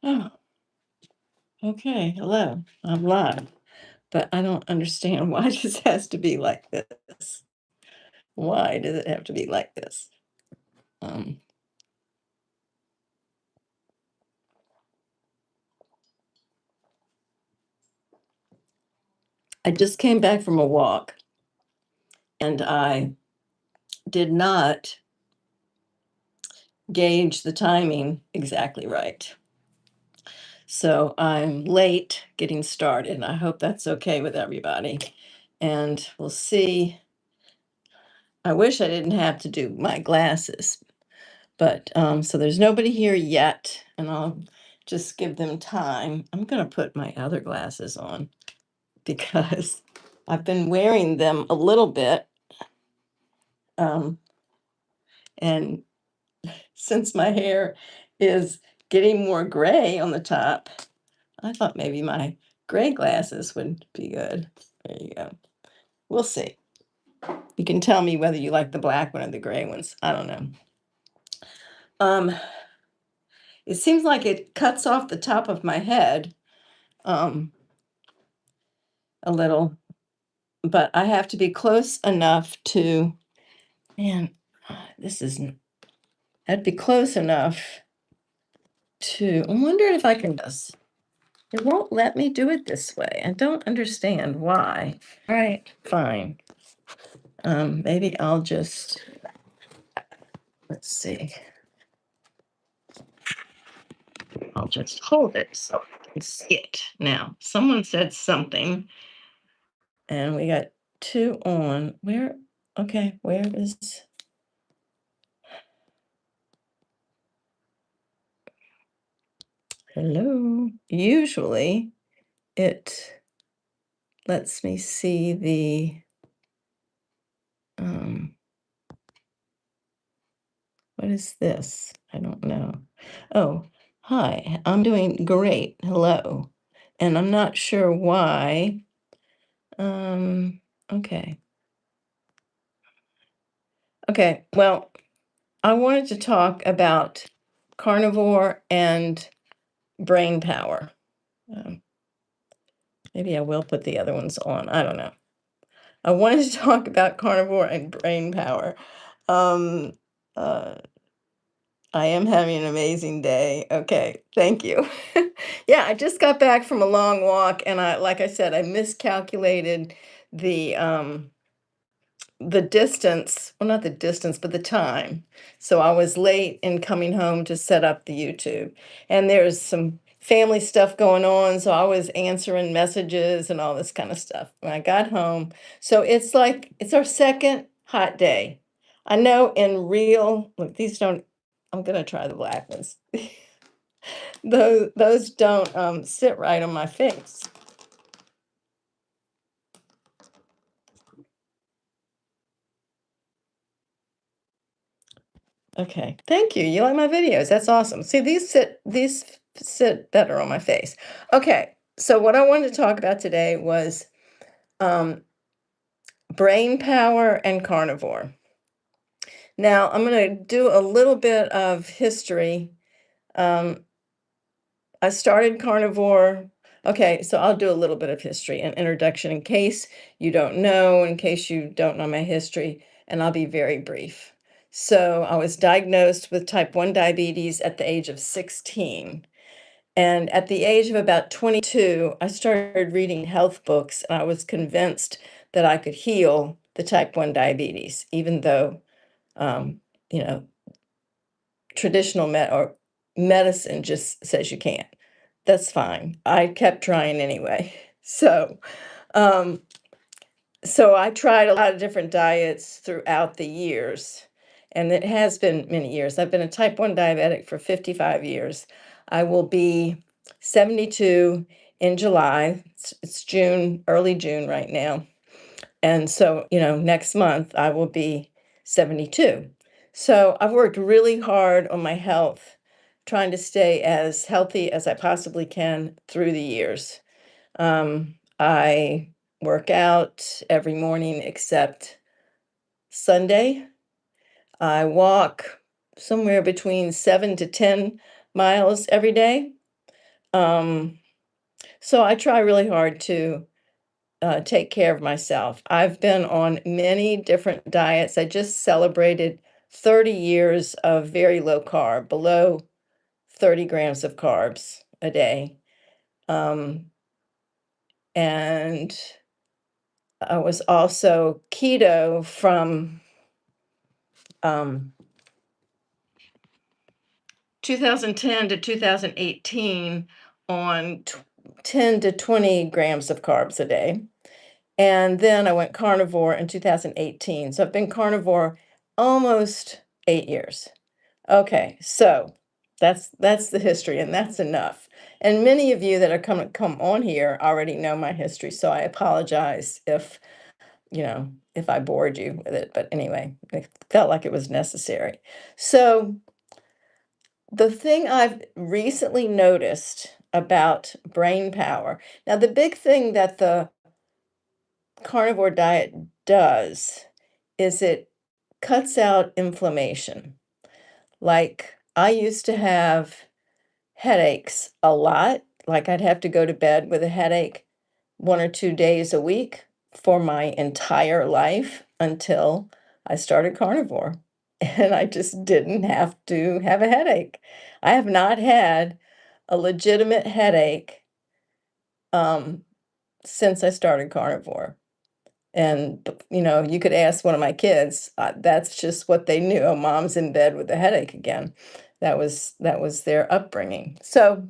Oh, okay. Hello. I'm live, but I don't understand why this has to be like this. Why does it have to be like this? Um, I just came back from a walk and I did not gauge the timing exactly right. So I'm late getting started, and I hope that's okay with everybody. And we'll see. I wish I didn't have to do my glasses, but so there's nobody here yet, and I'll just give them time. I'm gonna put my other glasses on because I've been wearing them a little bit. Um, and since my hair is getting more gray on the top, I thought maybe my gray glasses would be good. There you go. We'll see. You can tell me whether you like the black one or the gray ones. I don't know. Um, it seems like it cuts off the top of my head um, a little, but I have to be close enough to, man, this isn't, I'd be close enough to, I'm wondering if I can just, it won't let me do it this way. I don't understand why. All right, fine. Maybe I'll just, let's see. I'll just hold it so I can see it. Now, someone said something, and we got two on. Where? Okay, where is? Hello. Usually it lets me see um, what is this? I don't know. Oh, hi, I'm doing great. Hello. And I'm not sure why. Um, okay. Okay, well, I wanted to talk about carnivore and brain power. Um, maybe I will put the other ones on. I don't know. I wanted to talk about carnivore and brain power. Um, uh, I am having an amazing day. Okay, thank you. Yeah, I just got back from a long walk, and like I said, I miscalculated the um, the distance, well, not the distance, but the time. So I was late in coming home to set up the YouTube. And there's some family stuff going on. So I was answering messages and all this kind of stuff when I got home. So it's like, it's our second hot day. I know in real, look, these don't, I'm going to try the black ones. Those don't sit right on my face. Okay, thank you. You like my videos. That's awesome. See, these sit better on my face. Okay, so what I wanted to talk about today was um, brain power and carnivore. Now, I'm going to do a little bit of history. Um, I started carnivore. Okay, so I'll do a little bit of history and introduction in case you don't know my history, and I'll be very brief. So I was diagnosed with type 1 diabetes at the age of 16. And at the age of about 22, I started reading health books, and I was convinced that I could heal the type 1 diabetes, even though, um, you know, traditional medicine just says you can't. That's fine. I kept trying anyway. So, um, so I tried a lot of different diets throughout the years, and it has been many years. I've been a type 1 diabetic for 55 years. I will be 72 in July. It's June, early June right now. And so, next month I will be 72. So I've worked really hard on my health, trying to stay as healthy as I possibly can through the years. I work out every morning except Sunday. I walk somewhere between 7 to 10 miles every day. Um, so I try really hard to take care of myself. I've been on many different diets. I just celebrated 30 years of very low carb, below 30 grams of carbs a day. Um, and I was also keto from um, 2010 to 2018 on 10 to 20 grams of carbs a day. And then I went carnivore in 2018. So I've been carnivore almost 8 years. Okay, so that's the history, and that's enough. And many of you that are come on here already know my history, so I apologize if if I bored you with it. But anyway, it felt like it was necessary. So the thing I've recently noticed about brain power. Now, the big thing that the carnivore diet does is it cuts out inflammation. Like, I used to have headaches a lot. Like, I'd have to go to bed with a headache 1 or 2 days a week for my entire life until I started carnivore. And I just didn't have to have a headache. I have not had a legitimate headache um, since I started carnivore. And, you could ask one of my kids, that's just what they knew. "Oh, mom's in bed with a headache again." That was their upbringing. So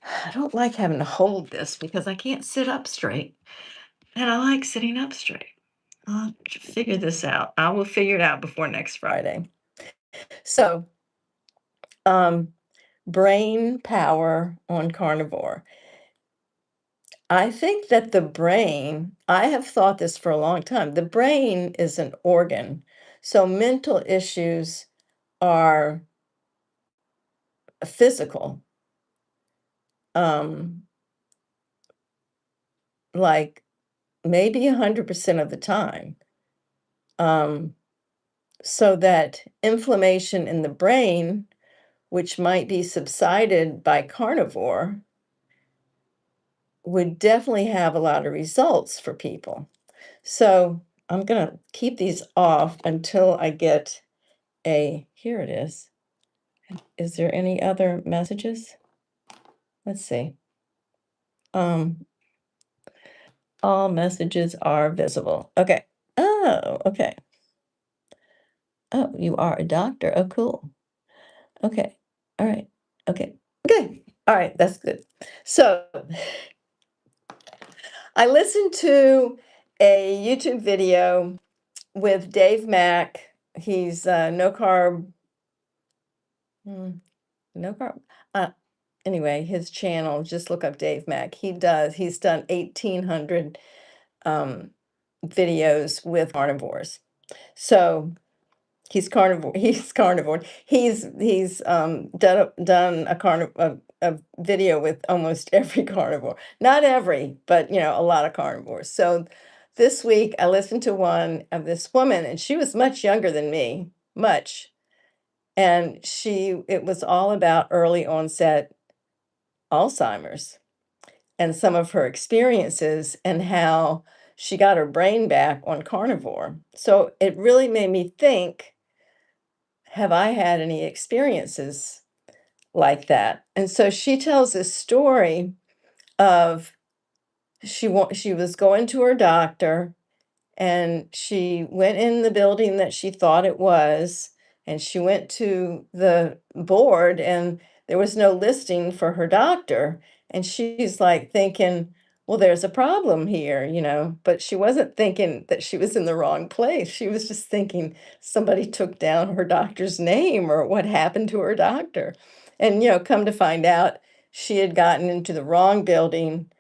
I don't like having to hold this because I can't sit up straight, and I like sitting up straight. I'll figure this out. I will figure it out before next Friday. So, um, brain power on carnivore. I think that the brain, I have thought this for a long time. The brain is an organ. So mental issues are physical, um, like maybe 100% of the time. Um, so that inflammation in the brain, which might be subsided by carnivore, would definitely have a lot of results for people. So I'm going to keep these off until I get here it is. Is there any other messages? Let's see. Um, all messages are visible. Okay. Oh, okay. Oh, you are a doctor. Oh, cool. Okay. All right. Okay. Okay. All right. That's good. So I listened to a YouTube video with Dave Mack. He's no carb, mm, no carb. Uh, anyway, his channel, just look up Dave Mack. He's done 1,800 um, videos with carnivores. So he's carnivore. He's done a video with almost every carnivore. Not every, but a lot of carnivores. So this week I listened to one of this woman, and she was much younger than me, much. And it was all about early onset Alzheimer's and some of her experiences and how she got her brain back on carnivore. So it really made me think, have I had any experiences like that? And so she tells this story of she was going to her doctor, and she went in the building that she thought it was, and she went to the board, and there was no listing for her doctor, and she's like thinking, well, there's a problem here, but she wasn't thinking that she was in the wrong place. She was just thinking somebody took down her doctor's name or what happened to her doctor. And come to find out, she had gotten into the wrong building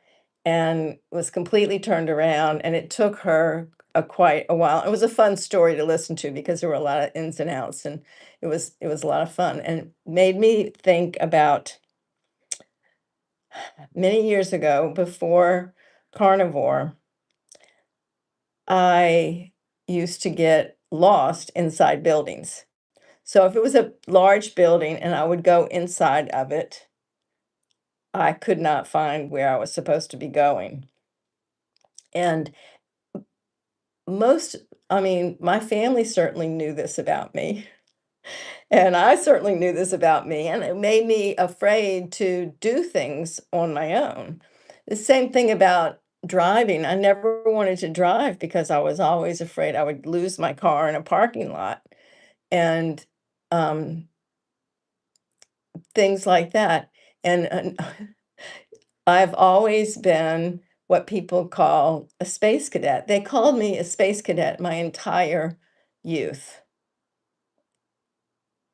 and was completely turned around, and it took her quite a while. It was a fun story to listen to because there were a lot of ins and outs, and it was a lot of fun, and made me think about many years ago, before carnivore. I used to get lost inside buildings. So if it was a large building and I would go inside of it, I could not find where I was supposed to be going. And most, I mean, my family certainly knew this about me. And I certainly knew this about me, and it made me afraid to do things on my own. The same thing about driving. I never wanted to drive because I was always afraid I would lose my car in a parking lot and um, things like that. And I've always been what people call a space cadet. They called me a space cadet my entire youth.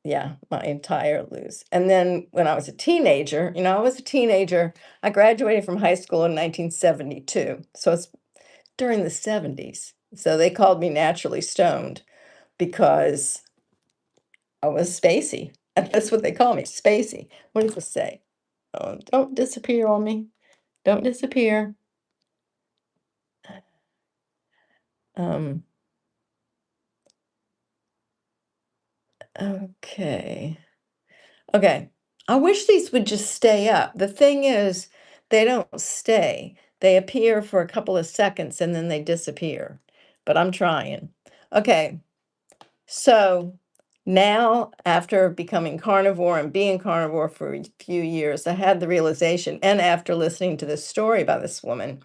Yeah, my entire lose. And then when I was a teenager, I was a teenager. I graduated from high school in 1972. So it's during the 70s. So they called me naturally stoned because I was spacey. And that's what they call me, spacey. What does this say? Oh, don't disappear on me. Don't disappear. Um, okay. Okay. I wish these would just stay up. The thing is, they don't stay. They appear for a couple of seconds and then they disappear. But I'm trying. Okay. So now, after becoming carnivore and being carnivore for a few years, I had the realization, and after listening to this story by this woman,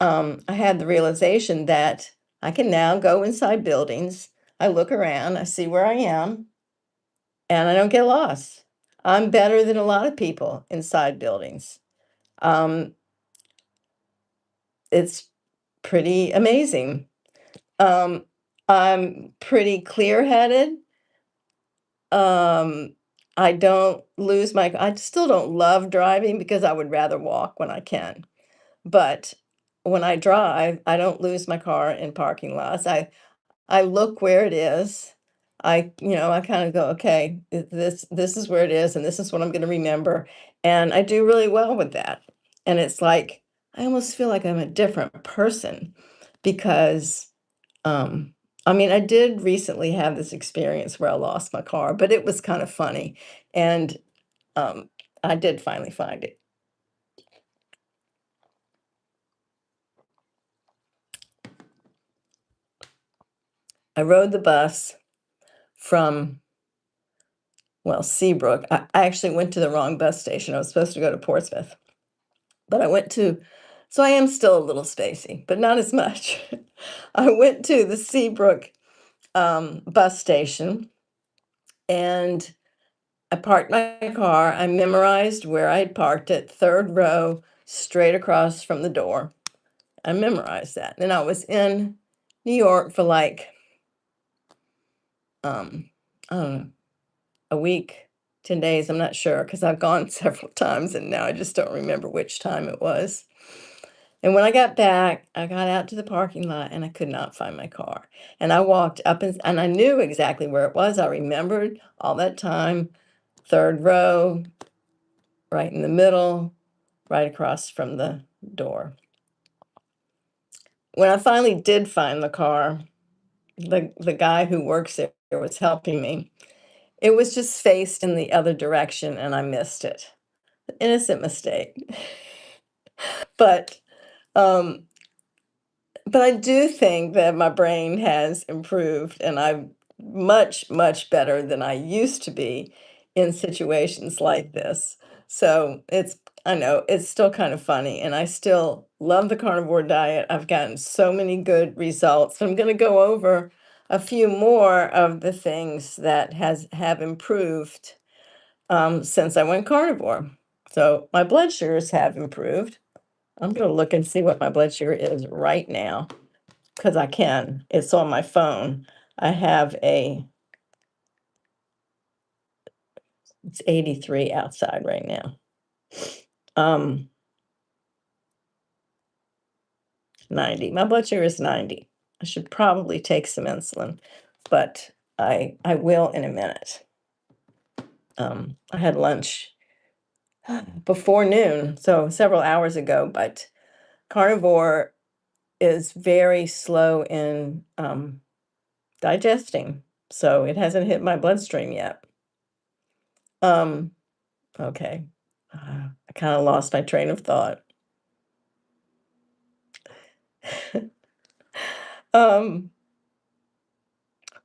I had the realization that I can now go inside buildings. I look around, I see where I am, and I don't get lost. I'm better than a lot of people inside buildings. Um, it's pretty amazing. Um, I'm pretty clear-headed. Um, I don't lose my, I still don't love driving because I would rather walk when I can. But when I drive, I don't lose my car in parking lots. I look where it is. I kind of go, okay, this is where it is, and this is what I'm going to remember, and I do really well with that. And it's like I almost feel like I'm a different person because, um, I mean, I did recently have this experience where I lost my car, but it was kind of funny, and um, I did finally find it. I rode the bus from Seabrook. I actually went to the wrong bus station. I was supposed to go to Portsmouth. But I went to, so I am still a little spacey, but not as much. I went to the Seabrook bus station and I parked my car. I memorized where I had parked it, third row, straight across from the door. I memorized that. And I was in New York for like, I don't know, a week, 10 days. I'm not sure because I've gone several times and now I just don't remember which time it was. And when I got back, I got out to the parking lot and I could not find my car. And I walked up and I knew exactly where it was. I remembered all that time, third row, right in the middle, right across from the door. When I finally did find the car, the guy who works there was helping me. It was just faced in the other direction and I missed it. Innocent mistake. But um But I do think that my brain has improved and I'm much, much better than I used to be in situations like this. So I know it's still kind of funny and I still love the carnivore diet. I've gotten so many good results. I'm going to go over a few more of the things that have improved since I went carnivore. So my blood sugars have improved. I'm going to look and see what my blood sugar is right now because I can. It's on my phone. I have it's 83 outside right now. Um, 90. My blood sugar is 90. I should probably take some insulin, but I will in a minute. I had lunch before noon, so several hours ago, but carnivore is very slow in digesting. So it hasn't hit my bloodstream yet. Um, okay. I kind of lost my train of thought. Um,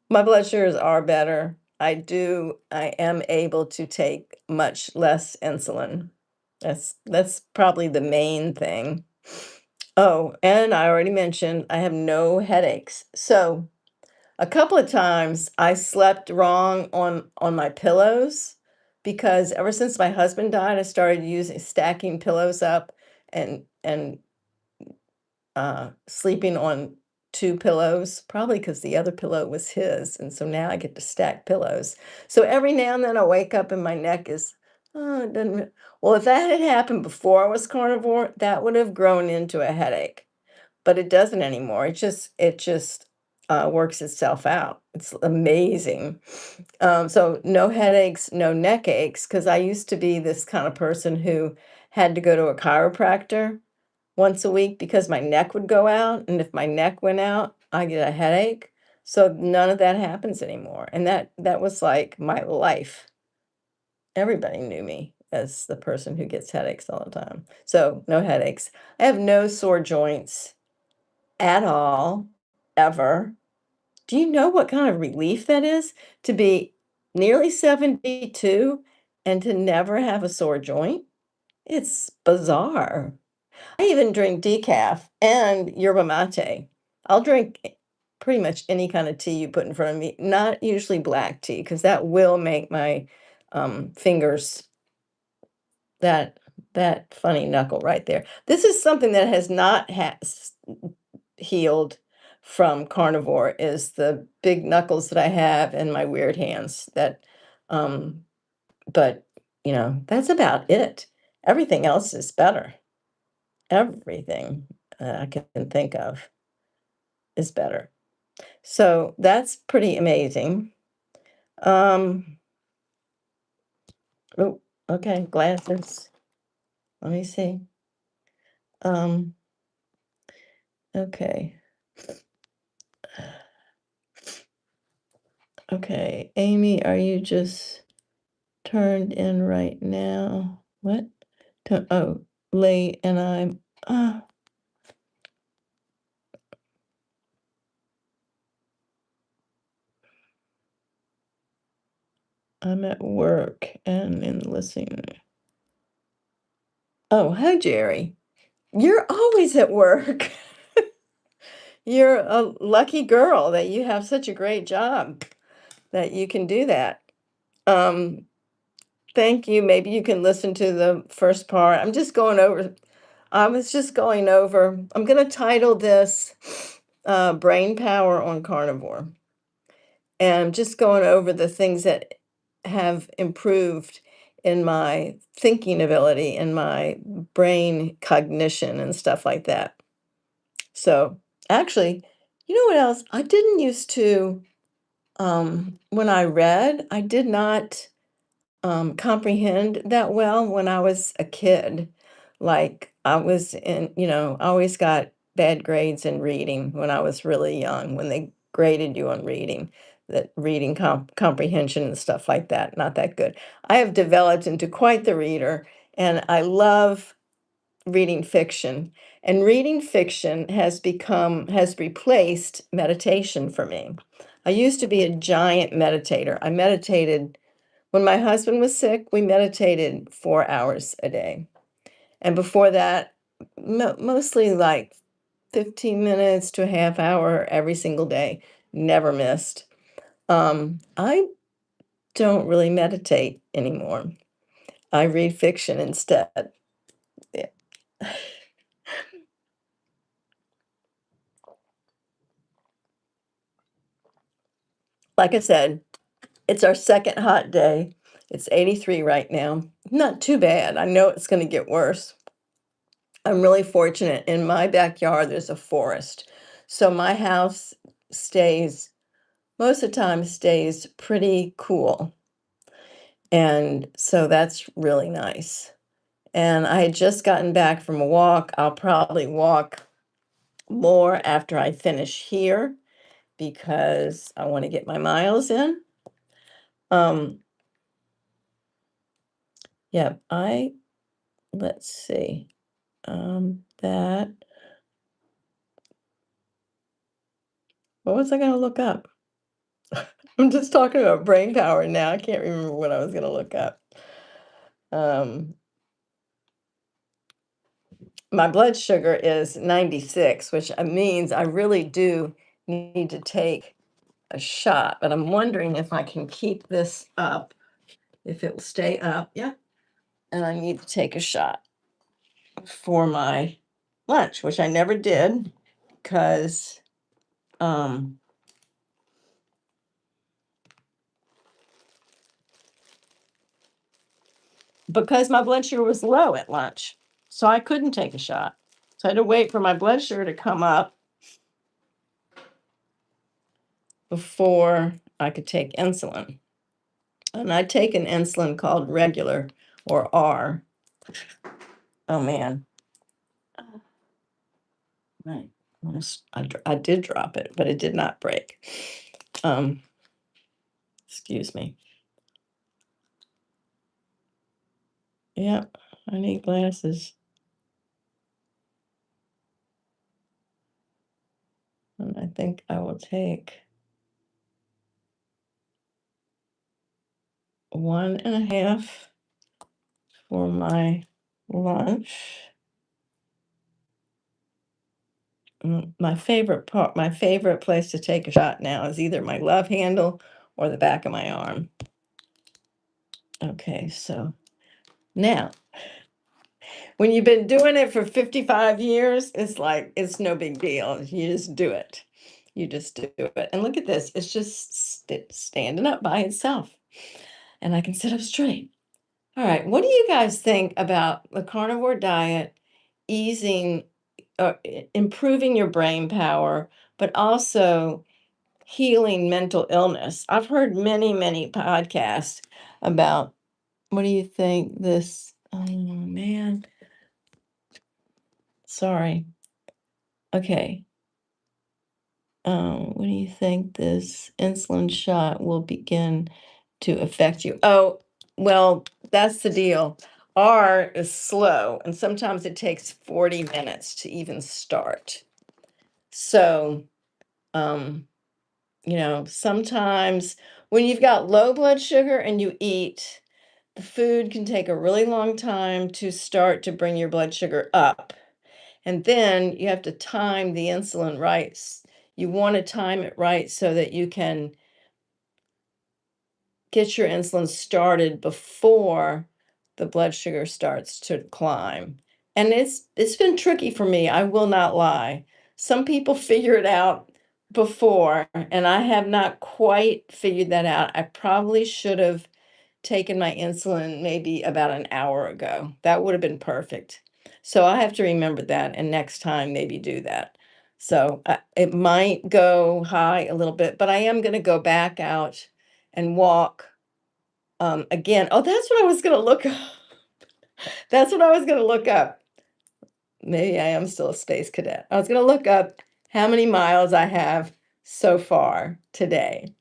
my blood sugars are better. I am able to take much less insulin. That's probably the main thing. Oh, and I already mentioned I have no headaches. So a couple of times I slept wrong on my pillows because ever since my husband died, I started using stacking pillows up and sleeping on two pillows, probably because the other pillow was his, and so now I get to stack pillows. So every now and then I wake up and my neck is, oh, it doesn't. Well, if that had happened before I was carnivore, that would have grown into a headache, but it doesn't anymore. It just works itself out. It's amazing. So no headaches, no neck aches, because I used to be this kind of person who had to go to a chiropractor once a week because my neck would go out, and if my neck went out, I get a headache. So none of that happens anymore, and that was like my life. Everybody knew me as the person who gets headaches all the time. So no headaches. I have no sore joints at all, ever. Do you know what kind of relief that is to be nearly 72 and to never have a sore joint? It's bizarre. I even drink decaf and yerba mate. I'll drink pretty much any kind of tea you put in front of me, not usually black tea, because that will make my fingers that that funny knuckle right there. This is something that has not has healed from carnivore is the big knuckles that I have and my weird hands that um but that's about it. Everything else is better. Everything I can think of is better. So that's pretty amazing. Um oh, okay, glasses. Let me see. Um okay. Okay, Amy, are you just turned in right now? What? Oh, late, and uh, I'm at work and in listening. Oh, hi, Jerry. You're always at work. You're a lucky girl that you have such a great job that you can do that. Um, Thank you. Maybe you can listen to the first part. I was just going over, I'm going to title this Brain Power on Carnivore. And I'm just going over the things that have improved in my thinking ability and my brain cognition and stuff like that. So, actually, you know what else? I didn't used to, when I read, I did not comprehend that well when I was a kid. Like I always got bad grades in reading when I was really young, when they graded you on reading, that reading comprehension and stuff like that, not that good. I have developed into quite the reader, and I love reading fiction. And reading fiction has replaced meditation for me. I used to be a giant meditator. I meditated when my husband was sick, we meditated 4 hours a day. And before that, mostly like 15 minutes to a half hour every single day, never missed. I don't really meditate anymore. I read fiction instead. Yeah. Like I said, it's our second hot day. It's 83 right now. Not too bad. I know it's going to get worse. I'm really fortunate. In my backyard, there's a forest. So my house stays, most of the time, stays pretty cool. And so that's really nice. And I had just gotten back from a walk. I'll probably walk more after I finish here because I want to get my miles in. Um, yeah, let's see. That, what was I going to look up? I'm just talking about brain power now. I can't remember what I was going to look up. Um, my blood sugar is 96, which means I really do need to take a shot, but I'm wondering if I can keep this up, if it will stay up. Yeah. And I need to take a shot for my lunch, which I never did because um my blood sugar was low at lunch. So I couldn't take a shot. So I had to wait for my blood sugar to come up before I could take insulin. And I take an insulin called regular or R. Oh man. Right. I did drop it, but it did not break. Um, excuse me. Yep, I need glasses. And I think I will take 1.5 for my lunch. My favorite place to take a shot now is either my love handle or the back of my arm. Okay, so now, when you've been doing it for 55 years, it's like, it's no big deal. You just do it. You just do it. And look at this, it's just standing up by itself. And I can sit up straight. All right, what do you guys think about the carnivore diet easing, improving your brain power, but also healing mental illness? I've heard many, many podcasts about, what do you think this, oh man, sorry. Okay. What do you think this insulin shot will begin to affect you? Oh, well, that's the deal. R is slow, and sometimes it takes 40 minutes to even start. So, um, sometimes when you've got low blood sugar and you eat, the food can take a really long time to start to bring your blood sugar up. And then you have to time the insulin right. You want to time it right so that you can get your insulin started before the blood sugar starts to climb. And it's been tricky for me, I will not lie. Some people figure it out before, and I have not quite figured that out. I probably should have taken my insulin maybe about an hour ago. That would have been perfect. So I have to remember that and next time maybe do that. So it might go high a little bit, but I am going to go back out and walk again. Oh, that's what I was going to look up. That's what I was going to look up. Maybe I am still a space cadet. I was going to look up how many miles I have so far today.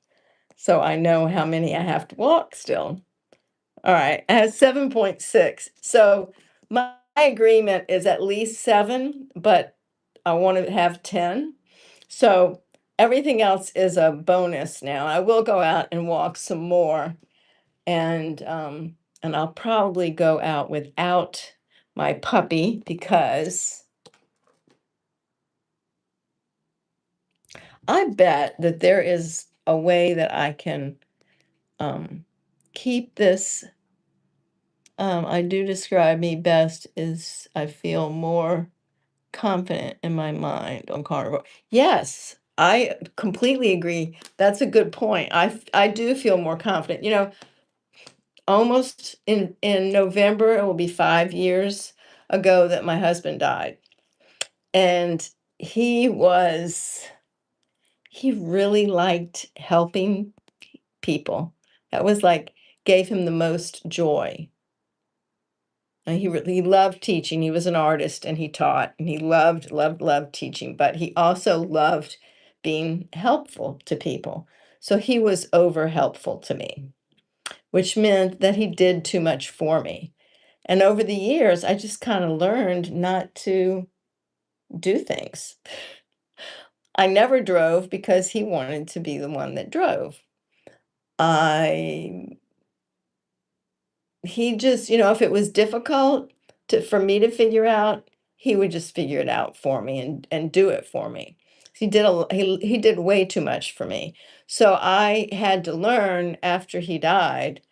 So I know how many I have to walk still. All right, I have 7.6. So my agreement is at least 7, but I want to have 10. So everything else is a bonus now. I will go out and walk some more, and I'll probably go out without my puppy because I bet that there is a way that I can keep this. I do describe me best as I feel more confident in my mind on carnivore. Yes, I completely agree. That's a good point. I do feel more confident. Almost in November, it will be 5 years ago that my husband died. And he really liked helping people. That was like, gave him the most joy. And he loved teaching. He was an artist and he taught and he loved teaching, but he also loved being helpful to people. So he was over helpful to me, which meant that he did too much for me. And over the years, I just kind of learned not to do things. I never drove because he wanted to be the one that drove. I He just, if it was difficult for me to figure out, he would just figure it out for me and do it for me. He did way too much for me. So I had to learn after he died,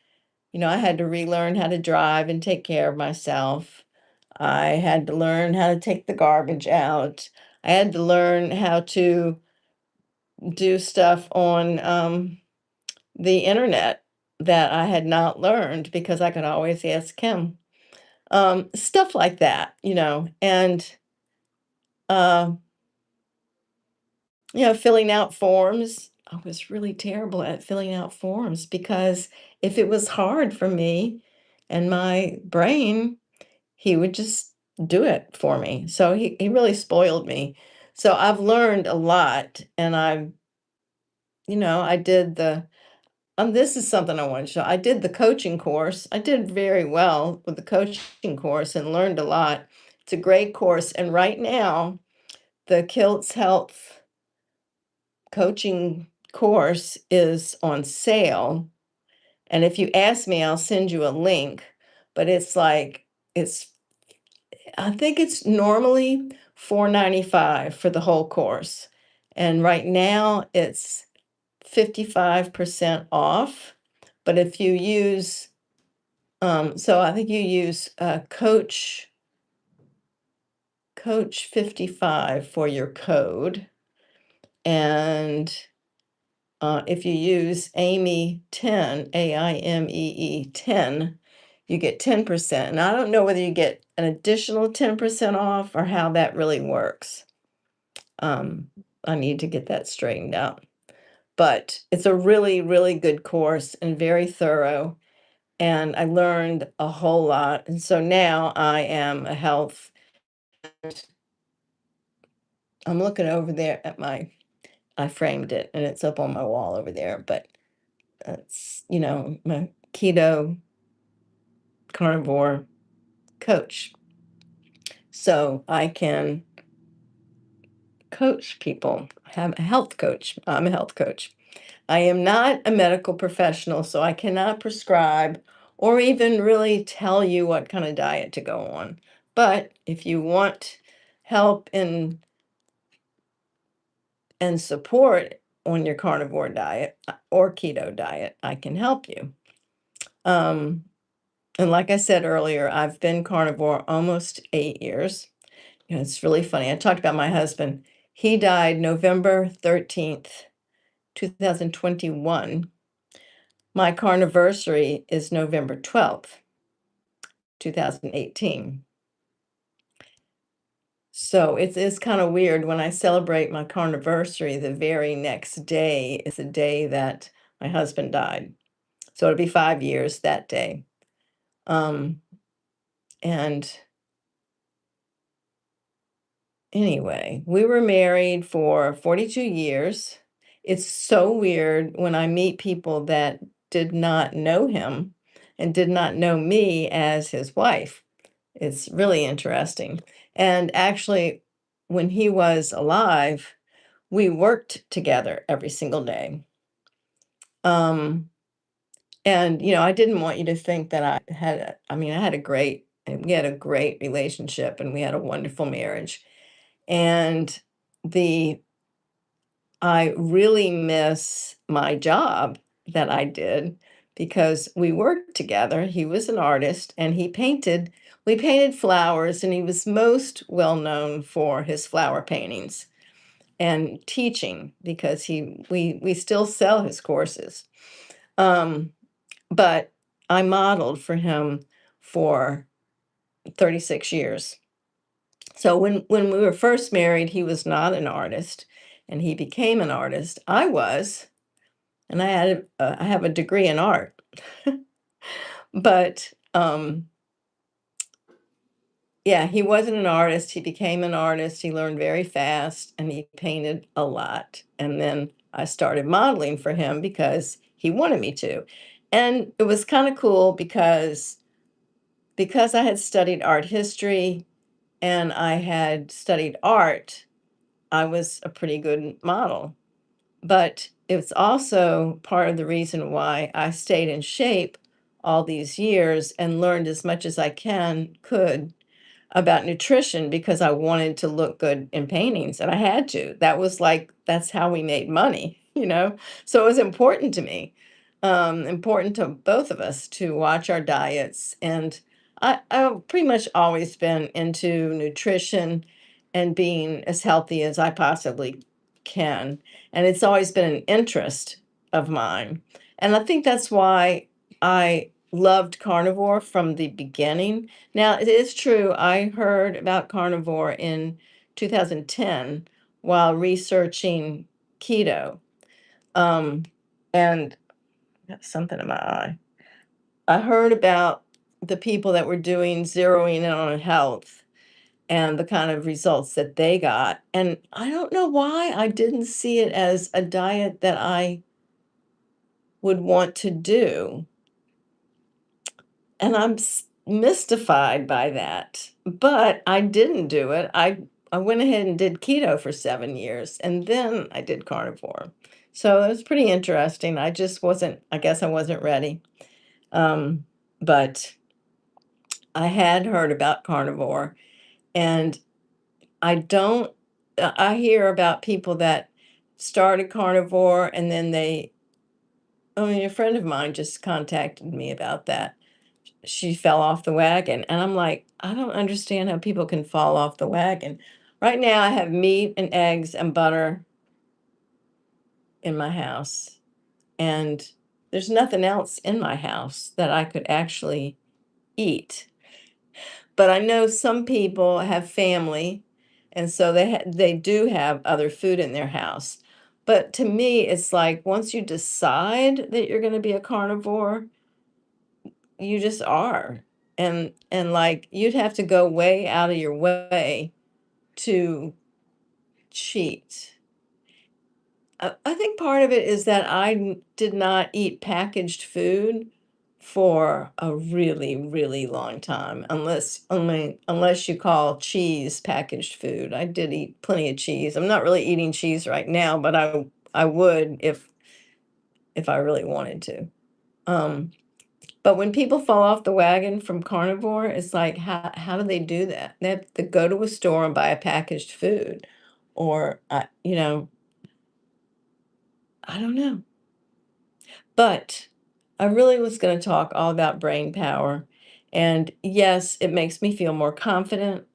I had to relearn how to drive and take care of myself. I had to learn how to take the garbage out. I had to learn how to do stuff on the internet that I had not learned because I could always ask him. Stuff like that, and uh, filling out forms. I was really terrible at filling out forms because if it was hard for me and my brain, he would just do it for me. So he really spoiled me. So I've learned a lot, and I did the this is something I want to show. I did the coaching course. I did very well with the coaching course and learned a lot. It's a great course. And right now, the Kilts Health coaching course is on sale. And if you ask me, I'll send you a link. But it's I think it's normally $4.95 for the whole course. And right now it's 55% off. But if you use so I think you use Coach 55 for your code. And if you use Amy 10, AIMEE 10, you get 10%. And I don't know whether you get an additional 10% off or how that really works. I need to get that straightened out. But it's a really, really good course and very thorough. And I learned a whole lot. And so now I am a health. I'm looking over there at I framed it and it's up on my wall over there, but it's, my keto carnivore coach. So I can coach people, have a health coach. I'm a health coach. I am not a medical professional, so I cannot prescribe or even really tell you what kind of diet to go on. But if you want help and support on your carnivore diet or keto diet, I can help you. Um, and like I said earlier, I've been carnivore almost 8 years. It's really funny. I talked about my husband. He died November 13th, 2021. My carniversary is November 12th, 2018. So it's kind of weird when I celebrate my carniversary, the very next day is the day that my husband died. So it'll be 5 years that day. Um, and Anyway, we were married for 42 years. It's so weird when I meet people that did not know him and did not know me as his wife. It's really interesting. And actually, when he was alive, we worked together every single day. Um, and I didn't want you to think that I mean, we had a great relationship and we had a wonderful marriage. And the I really miss my job that I did because we worked together. He was an artist and we painted flowers, and he was most well known for his flower paintings and teaching because we still sell his courses. Um, but I modeled for him for 36 years. So when we were first married, he was not an artist, and he became an artist. I was, and I have a degree in art, but Yeah, he wasn't an artist. He became an artist. He learned very fast and he painted a lot. And then I started modeling for him because he wanted me to. And it was kind of cool because I had studied art history and I had studied art, I was a pretty good model. But it's also part of the reason why I stayed in shape all these years and learned as much as I could about nutrition because I wanted to look good in paintings and I had to. That was like, that's how we made money, you know? So it was important to me, important to both of us to watch our diets. And I've pretty much always been into nutrition and being as healthy as I possibly can. And it's always been an interest of mine. And I think that's why I loved carnivore from the beginning. Now, it is true, I heard about carnivore in 2010 while researching keto. Um, and got something in my eye. I heard about the people that were doing zeroing in on health and the kind of results that they got. And I don't know why I didn't see it as a diet that I would want to do. And I'm mystified by that. But I didn't do it. I went ahead and did keto for 7 years and then I did carnivore. So it was pretty interesting. I just wasn't, I guess I wasn't ready. Um, but I had heard about carnivore and I don't, I hear about people that started carnivore and then I mean, a friend of mine just contacted me about that. She fell off the wagon. And I'm like, I don't understand how people can fall off the wagon. Right now, I have meat and eggs and butter in my house. And there's nothing else in my house that I could actually eat. But I know some people have family, and so they do have other food in their house. But to me, it's like once you decide that you're going to be a carnivore, you just are. And like you'd have to go way out of your way to cheat. I think part of it is that did not eat packaged food for a really, really long time, unless you call cheese packaged food. I did eat plenty of cheese. I'm not really eating cheese right now, but I would if I really wanted to. Um, but when people fall off the wagon from carnivore, it's like, how do they do that? They have to go to a store and buy a packaged food, or I don't know. But I really was going to talk all about brain power, and yes, it makes me feel more confident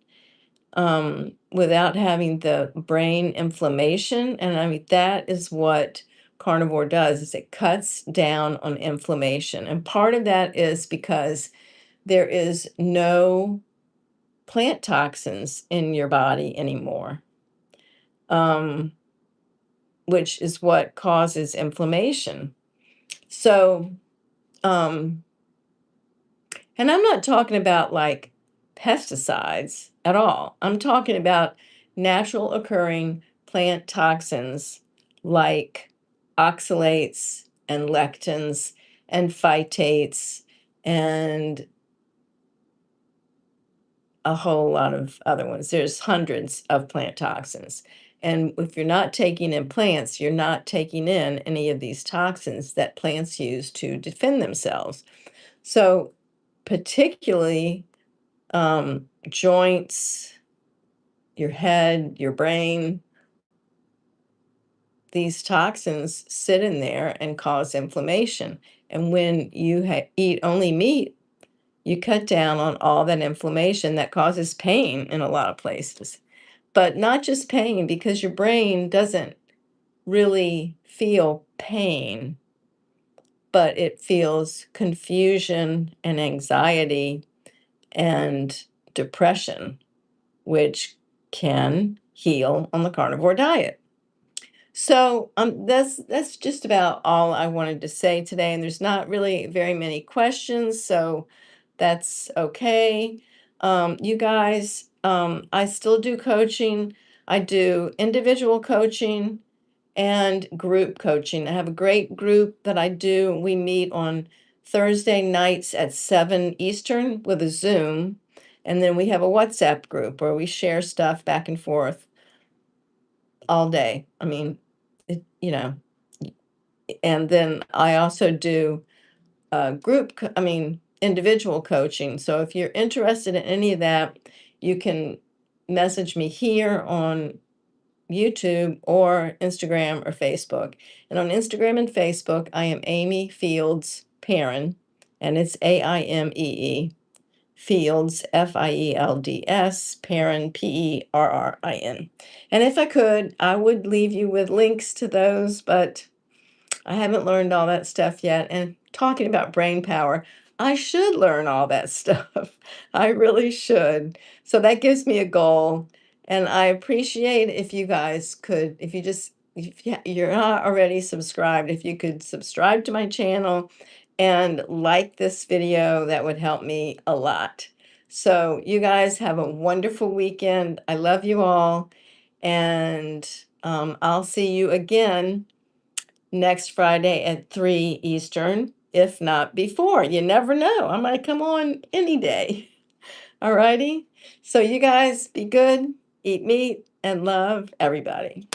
without having the brain inflammation. And I mean, that is what carnivore does, is it cuts down on inflammation. And part of that is because there is no plant toxins in your body anymore, um, which is what causes inflammation. So, um, and I'm not talking about like pesticides at all. I'm talking about natural occurring plant toxins like oxalates and lectins and phytates and a whole lot of other ones. There's hundreds of plant toxins. And if you're not taking in plants, you're not taking in any of these toxins that plants use to defend themselves. So, particularly joints, your head, your brain, these toxins sit in there and cause inflammation. And when you eat only meat, you cut down on all that inflammation that causes pain in a lot of places. But not just pain, because your brain doesn't really feel pain, but it feels confusion and anxiety and depression, which can heal on the carnivore diet. So that's just about all I wanted to say today, and there's not really very many questions, so that's okay. You guys, I still do coaching. I do individual coaching and group coaching. I have a great group that I do. We meet on Thursday nights at 7 Eastern with a Zoom. And then we have a WhatsApp group where we share stuff back and forth all day. I mean, and then I also do individual coaching. So if you're interested in any of that, you can message me here on YouTube or Instagram or Facebook. And on Instagram and Facebook, I am Amy Fields Perrin, and it's AIMEE Fields, Fields, Perrin, Perrin. And if I could, I would leave you with links to those, but I haven't learned all that stuff yet. And talking about brain power, I should learn all that stuff. I really should. So that gives me a goal. And I appreciate if you guys could, if you're not already subscribed, if you could subscribe to my channel and like this video, that would help me a lot. So you guys have a wonderful weekend. I love you all. And I'll see you again next Friday at 3 Eastern, if not before. You never know. I might come on any day. All righty. So you guys be good, eat meat, and love everybody.